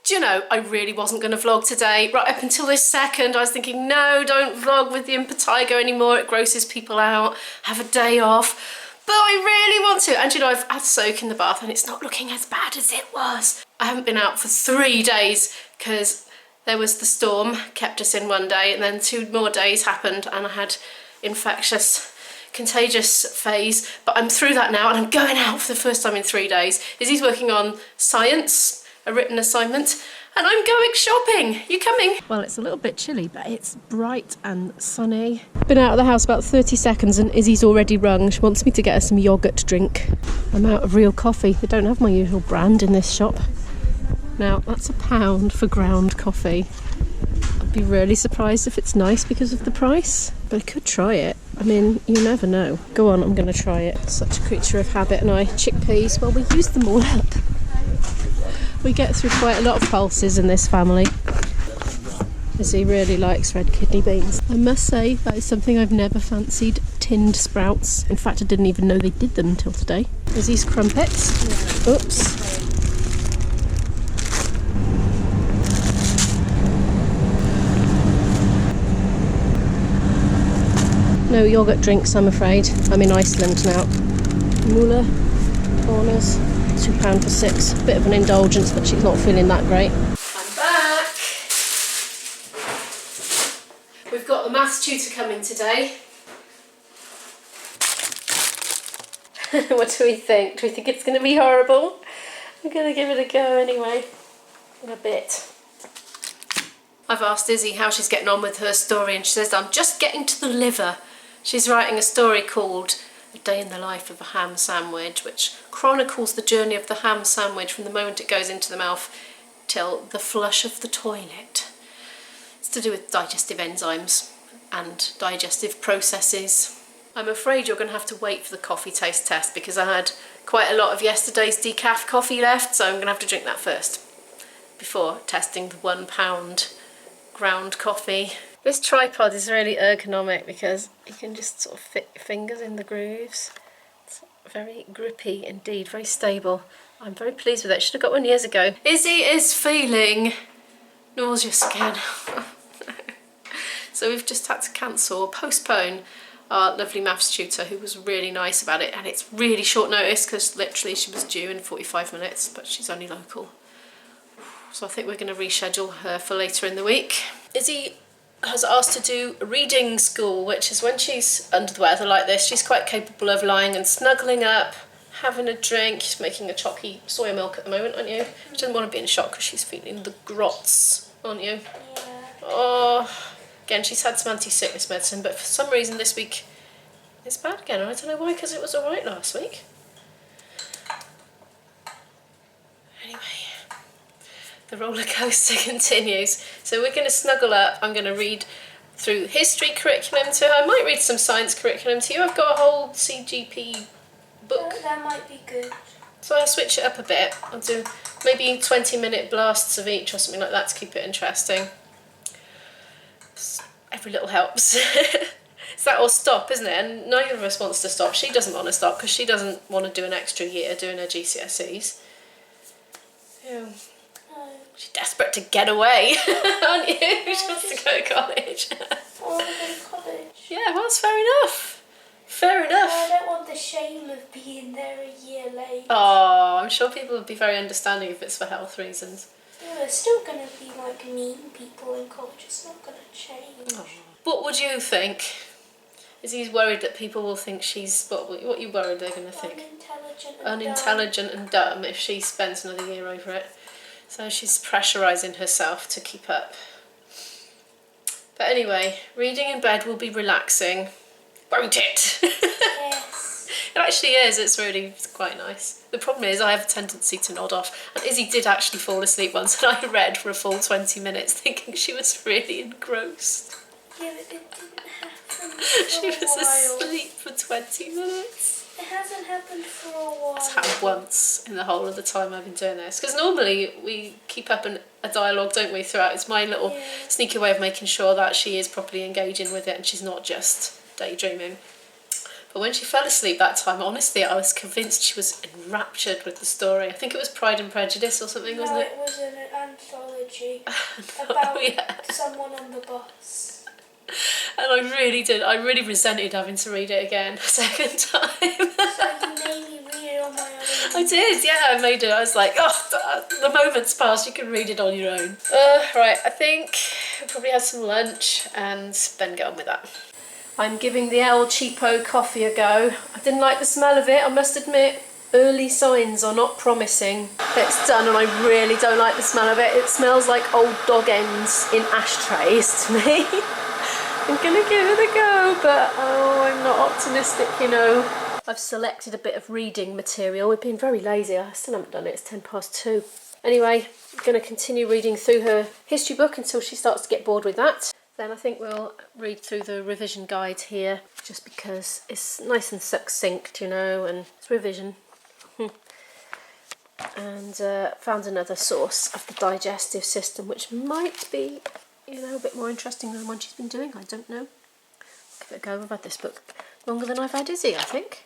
Do you know, I really wasn't going to vlog today. Right up until this second, I was thinking, no, don't vlog with the impetigo anymore. It grosses people out. Have a day off. But I really want to. And you know, I've had a soak in the bath and it's not looking as bad as it was. I haven't been out for 3 days because there was the storm, kept us in one day, and then 2 more days happened and I had infectious, contagious phase. But I'm through that now and I'm going out for the first time in 3 days. Izzy's working on science, a written assignment, and I'm going shopping. You coming? Well, it's a little bit chilly, but it's bright and sunny. Been out of the house about 30 seconds and Izzy's already rung. She wants me to get her some yoghurt drink. I'm out of real coffee. They don't have my usual brand in this shop. Now, that's £1 for ground coffee. I'd be really surprised if it's nice because of the price, but I could try it. I mean, you never know. Go on, I'm going to try it. Such a creature of habit, and I. Chickpeas, well, we use them all up. We get through quite a lot of pulses in this family. Izzy really likes red kidney beans. I must say that is something I've never fancied, tinned sprouts. In fact, I didn't even know they did them until today. Izzy's crumpets. Oops. No yoghurt drinks, I'm afraid. I'm in Iceland now. Moolah, corners. £2 for 6. Bit of an indulgence, but she's not feeling that great. I'm back. We've got the maths tutor coming today. What do we think? Do we think it's going to be horrible? I'm going to give it a go anyway, in a bit. I've asked Izzy how she's getting on with her story and she says, I'm just getting to the liver. She's writing a story called A Day in the Life of a Ham Sandwich, which chronicles the journey of the ham sandwich from the moment it goes into the mouth till the flush of the toilet. It's to do with digestive enzymes and digestive processes. I'm afraid you're going to have to wait for the coffee taste test because I had quite a lot of yesterday's decaf coffee left, so I'm going to have to drink that first before testing the £1 ground coffee. This tripod is really ergonomic because you can just sort of fit your fingers in the grooves. It's very grippy indeed, very stable. I'm very pleased with it. Should have got one years ago. Izzy is feeling nauseous again. So we've just had to cancel or postpone our lovely maths tutor who was really nice about it, and it's really short notice because literally she was due in 45 minutes, but she's only local. So I think we're going to reschedule her for later in the week. Izzy has asked to do reading school, which is when she's under the weather like this. She's quite capable of lying and snuggling up, having a drink. She's making a chalky soya milk at the moment, aren't you? She doesn't want to be in shock because she's feeling the grots, aren't you? Yeah. Oh, again, she's had some anti-sickness medicine, but for some reason this week it's bad again. I don't know why, because it was alright last week. Anyway, the roller coaster continues. So we're going to snuggle up. I'm going to read through history curriculum to her. I might read some science curriculum to you. I've got a whole CGP book. That might be good. So I'll switch it up a bit. I'll do maybe 20-minute blasts of each or something like that to keep it interesting. Every little helps. It's that or stop, isn't it? And neither of us wants to stop. She doesn't want to stop because she doesn't want to do an extra year doing her GCSEs. Yeah. She's desperate to get away, aren't you? She wants to go to college. Oh, I go to college. Yeah, well, that's fair enough. Fair enough. I don't want the shame of being there a year late. Oh, I'm sure people would be very understanding if it's for health reasons. Yeah, there's still going to be like mean people in college. It's not going to change. Oh. What would you think? Is he worried that people will think she's... What are you worried they're going to think? Unintelligent and dumb if she spends another year over it. So she's pressurising herself to keep up. But anyway, reading in bed will be relaxing. Won't it? Yes. It actually is. It's quite nice. The problem is I have a tendency to nod off. And Izzy did actually fall asleep once and I read for a full 20 minutes thinking she was really engrossed. Yeah, but it didn't happen for She was a while. asleep for 20 minutes. It hasn't happened for a while. It's happened once in the whole of the time I've been doing this. Because normally we keep up a dialogue, don't we, throughout. It's my little sneaky way of making sure that she is properly engaging with it and she's not just daydreaming. But when she fell asleep that time, honestly, I was convinced she was enraptured with the story. I think it was Pride and Prejudice or something, wasn't it? No, it was an anthology about yeah. someone on the bus. And I really resented having to read it again a second time. So you made me read it on my own. I did, yeah, I made it. I was like, oh, the moment's passed, you can read it on your own. Right, I think we'll probably have some lunch and then get on with that. I'm giving the El Cheapo coffee a go. I didn't like the smell of it, I must admit. Early signs are not promising. It's done and I really don't like the smell of it. It smells like old dog ends in ashtrays to me. I'm gonna give it a go, but oh, I'm not optimistic, you know. I've selected a bit of reading material. We've been very lazy. I still haven't done it. It's 2:10. Anyway, I'm going to continue reading through her history book until she starts to get bored with that. Then I think we'll read through the revision guide here, just because it's nice and succinct, you know, and it's revision. And found another source of the digestive system, which might be, you know, a bit more interesting than the one she's been doing. I don't know. Give it a go. I've had this book longer than I've had Izzy, I think.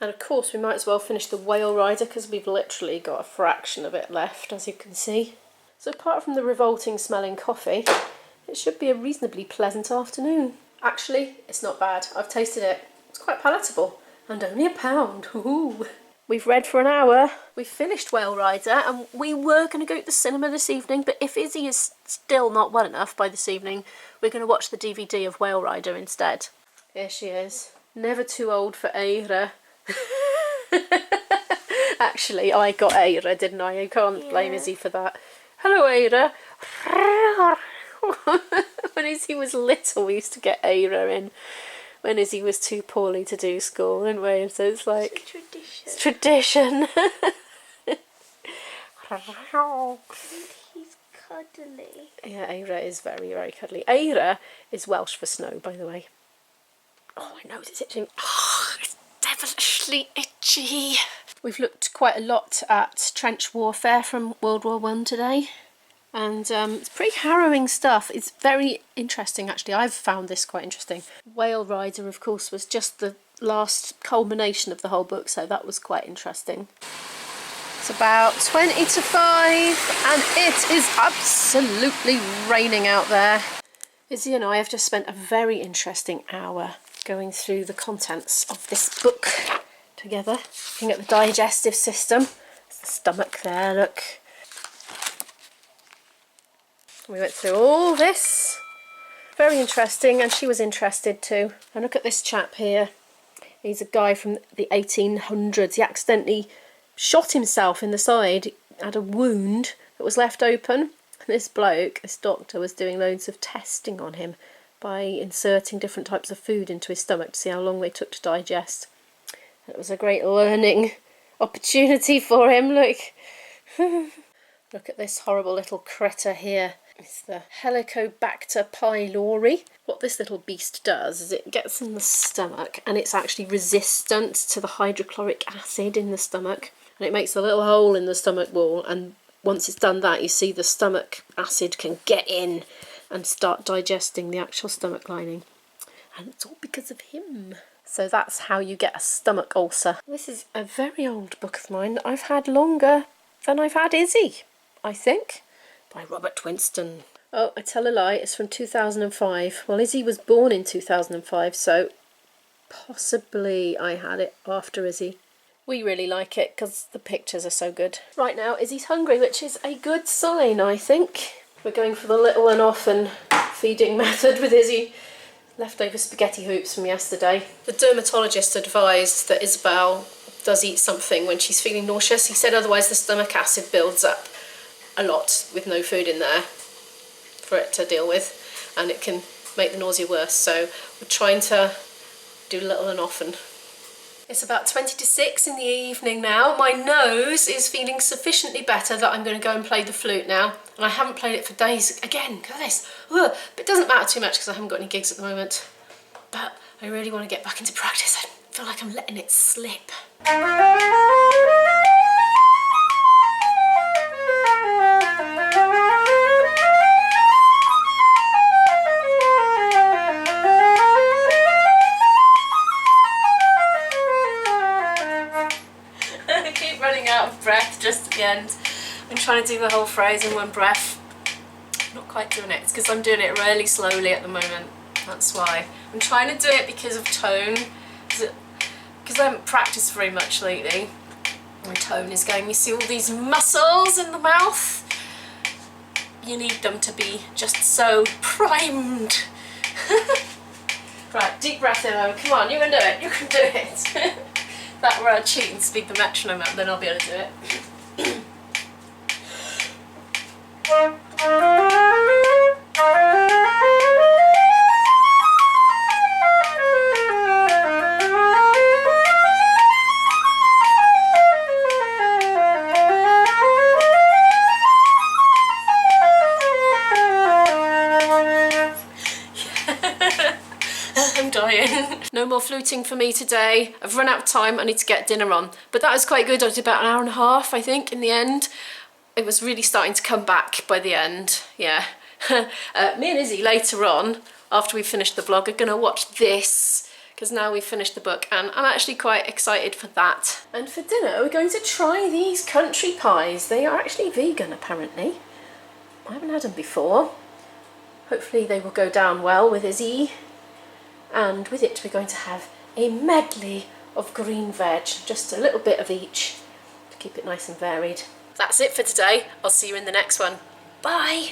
And of course we might as well finish the Whale Rider because we've literally got a fraction of it left, as you can see. So apart from the revolting smelling coffee, it should be a reasonably pleasant afternoon. Actually, it's not bad. I've tasted it. It's quite palatable. And only £1. Ooh. We've read for an hour. We've finished Whale Rider and we were going to go to the cinema this evening, but if Izzy is still not well enough by this evening, we're going to watch the DVD of Whale Rider instead. Here she is. Never too old for Aira. Actually, I got Aira, didn't I? You can't blame Izzy for that. Hello, Aira. When Izzy was little, we used to get Aira in when Izzy was too poorly to do school, didn't we? So it's like Tradition. it's tradition. He's cuddly. Yeah, Aira is very, very cuddly. Aira is Welsh for snow, by the way. Oh, my nose is itching. Oh, it's devilishly itchy. We've looked quite a lot at trench warfare from World War I today. And it's pretty harrowing stuff. It's very interesting, actually. I've found this quite interesting. Whale Rider, of course, was just the last culmination of the whole book, so that was quite interesting. It's about 20 to 5, and it is absolutely raining out there. Izzy and I have just spent a very interesting hour going through the contents of this book together, looking at the digestive system. There's the stomach there, look. We went through all this. Very interesting, and she was interested too. And look at this chap here. He's a guy from the 1800s. He accidentally shot himself in the side. He had a wound that was left open. And this bloke, this doctor, was doing loads of testing on him by inserting different types of food into his stomach to see how long they took to digest. It was a great learning opportunity for him, look. Look at this horrible little critter here. It's the Helicobacter pylori. What this little beast does is it gets in the stomach and it's actually resistant to the hydrochloric acid in the stomach. And it makes a little hole in the stomach wall, and once it's done that, you see the stomach acid can get in and start digesting the actual stomach lining. And it's all because of him. So that's how you get a stomach ulcer. This is a very old book of mine that I've had longer than I've had Izzy, I think. By Robert Winston. Oh, I tell a lie, it's from 2005. Well, Izzy was born in 2005, so possibly I had it after Izzy. We really like it because the pictures are so good. Right now, Izzy's hungry, which is a good sign, I think. We're going for the little and often feeding method with Izzy. Leftover spaghetti hoops from yesterday. The dermatologist advised that Isabel does eat something when she's feeling nauseous. He said otherwise the stomach acid builds up a lot with no food in there for it to deal with, and it can make the nausea worse. So we're trying to do little and often. It's about 20 to 6 in the evening now. My nose is feeling sufficiently better that I'm going to go and play the flute now. And I haven't played it for days. Again, look at this. Ugh. But it doesn't matter too much because I haven't got any gigs at the moment. But I really want to get back into practice. I feel like I'm letting it slip. Breath just at the end. I'm trying to do the whole phrase in one breath. not quite doing it. It's because I'm doing it really slowly at the moment. That's why. I'm trying to do it because of tone. Because I haven't practiced very much lately. My tone is going. You see all these muscles in the mouth? You need them to be just so primed. Right, deep breath in, Owen. Come on, you can do it. You can do it. That where I cheat and speed the metronome up, then I'll be able to do it. I'm dying. No more fluting for me today. I've run out of time. I need to get dinner on. But that was quite good. I did about an hour and a half, I think, in the end. It was really starting to come back by the end. Yeah. Me and Izzy later on, after we finished the vlog, are going to watch this, because now we've finished the book, and I'm actually quite excited for that. And for dinner, we're going to try these country pies. They are actually vegan, apparently. I haven't had them before. Hopefully they will go down well with Izzy. And with it, we're going to have a medley of green veg, just a little bit of each to keep it nice and varied. That's it for today. I'll see you in the next one. Bye!